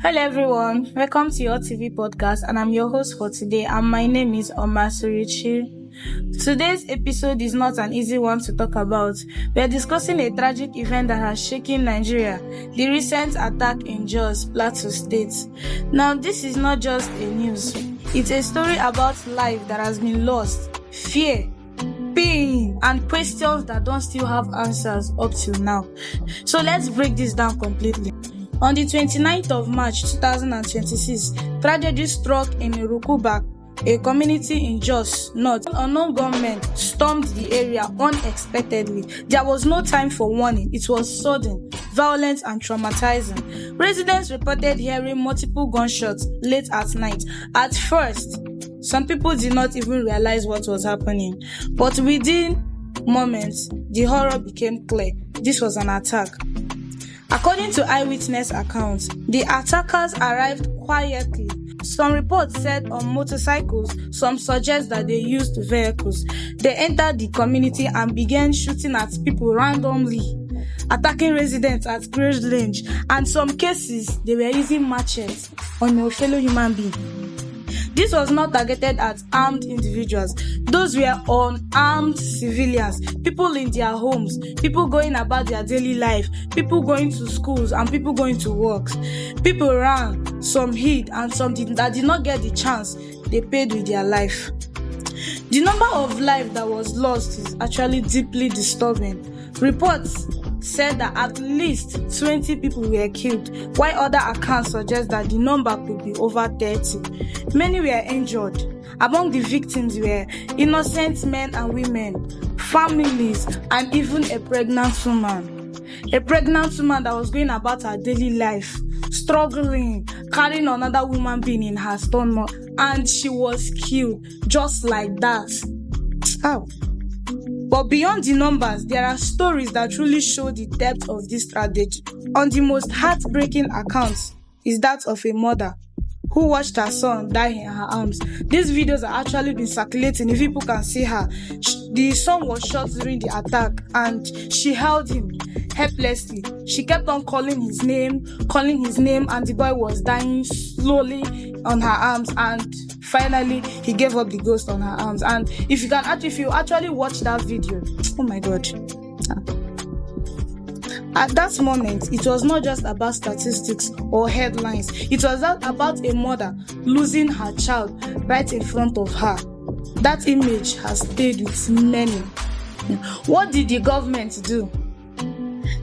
Hello everyone, welcome to your TV podcast and I'm your host for today and my name is Oma Surichi. Today's episode is not an easy one to talk about. We are discussing a tragic event that has shaken Nigeria, the recent attack in Jos, Plateau State. Now this is not just a news, it's a story about life that has been lost, fear, pain and questions that don't still have answers up till now. So let's break this down completely. On the 29th of March 2026, tragedy struck in Rukuba, a community in Jos North. Unknown gunmen stormed the area unexpectedly. There was no time for warning. It was sudden, violent and traumatizing. Residents reported hearing multiple gunshots late at night. At first, some people did not even realize what was happening. But within moments, the horror became clear. This was an attack. According to eyewitness accounts, the attackers arrived quietly. Some reports said on motorcycles, some suggest that they used vehicles. They entered the community and began shooting at people randomly, attacking residents at great range, and some cases they were using machetes on a fellow human being. This was not targeted at armed individuals. Those were unarmed civilians, people in their homes, people going about their daily life, people going to schools and people going to work. People ran, some hid, and some that did not get the chance, they paid with their life. The number of lives that was lost is actually deeply disturbing. Reports said that at least 20 people were killed, while other accounts suggest that the number could be over 30. Many were injured. Among the victims were innocent men and women, families, and even a pregnant woman. A pregnant woman that was going about her daily life, struggling, carrying another woman being in her stomach, and she was killed just like that. Ow. But beyond the numbers, there are stories that truly show the depth of this tragedy. On the most heartbreaking accounts is that of a mother who watched her son die in her arms. These videos are actually been circulating if people can see her. The son was shot during the attack and she held him helplessly. She kept on calling his name, and the boy was dying slowly on her arms, and finally he gave up the ghost on her arms. And if you actually watch that video, oh my god. At that moment, it was not just about statistics or headlines. It was about a mother losing her child right in front of her. That image has stayed with many. What did the government do?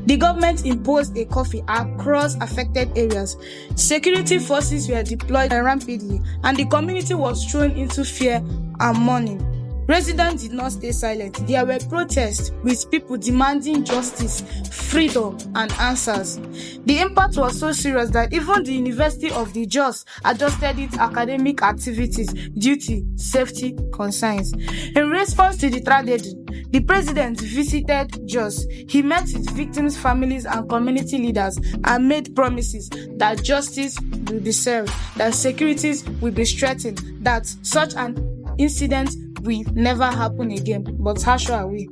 The government imposed a curfew across affected areas. Security forces were deployed rapidly, and the community was thrown into fear and mourning. Residents did not stay silent. There were protests with people demanding justice, freedom, and answers. The impact was so serious that even the University of the Jos adjusted its academic activities due to safety concerns. In response to the tragedy, the president visited Jos. He met with victims' families and community leaders and made promises that justice will be served, that security will be strengthened, that such an incident will never happen again. But how sure are we?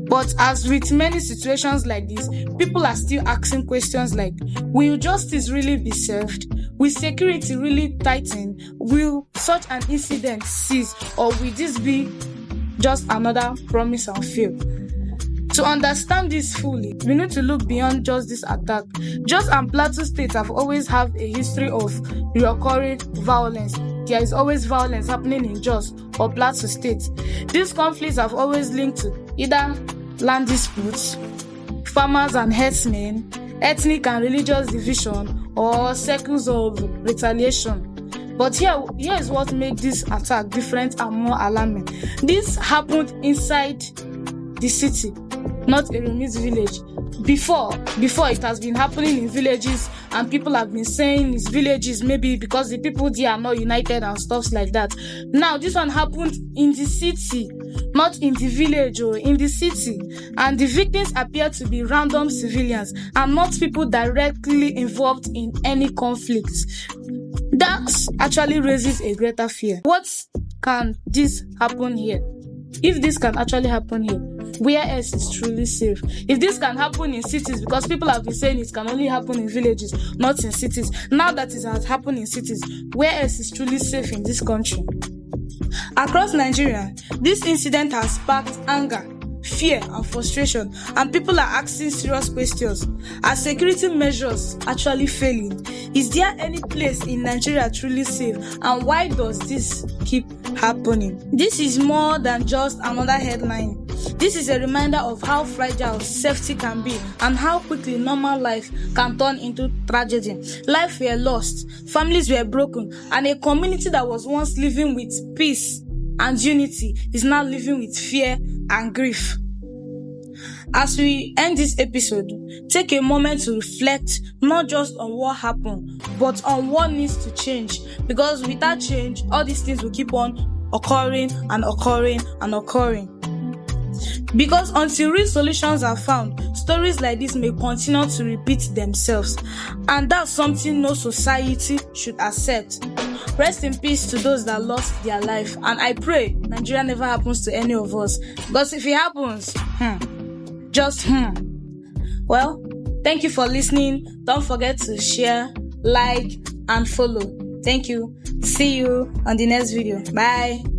But as with many situations like this, people are still asking questions like, will justice really be served? Will security really tighten? Will such an incident cease? Or will this be just another promise and fail? To understand this fully, we need to look beyond just this attack. Jos and Plateau State have always had a history of recurring violence. There is always violence happening in Jos or Plateau State. These conflicts have always linked to either land disputes, farmers and herdsmen, ethnic and religious division, or cycles of retaliation. But here is what makes this attack different and more alarming. This happened inside the city, not a remote village. Before it has been happening in villages, and people have been saying it's villages maybe because the people there are not united and stuff like that. Now this one happened in the city, not in the village or in the city, and the victims appear to be random civilians and not people directly involved in any conflicts. That actually raises a greater fear. What can this happen here? If this can actually happen here, Where else is truly safe? If this can happen in cities, because people have been saying it can only happen in villages, not in cities. Now that it has happened in cities, where else is truly safe in this country? Across Nigeria, this incident has sparked anger, fear, and frustration, and people are asking serious questions. Are security measures actually failing? Is there any place in Nigeria truly safe? And why does this keep happening? This is more than just another headline. This is a reminder of how fragile safety can be and how quickly normal life can turn into tragedy. Lives were lost, families were broken, and a community that was once living with peace and unity is now living with fear and grief. As we end this episode, take a moment to reflect not just on what happened, but on what needs to change. Because without change, all these things will keep on occurring and occurring and occurring. Because until real solutions are found, stories like this may continue to repeat themselves. And that's something no society should accept. Rest in peace to those that lost their life. And I pray Nigeria never happens to any of us. Because if it happens, Well, thank you for listening. Don't forget to share, like, and follow. Thank you. See you on the next video. Bye.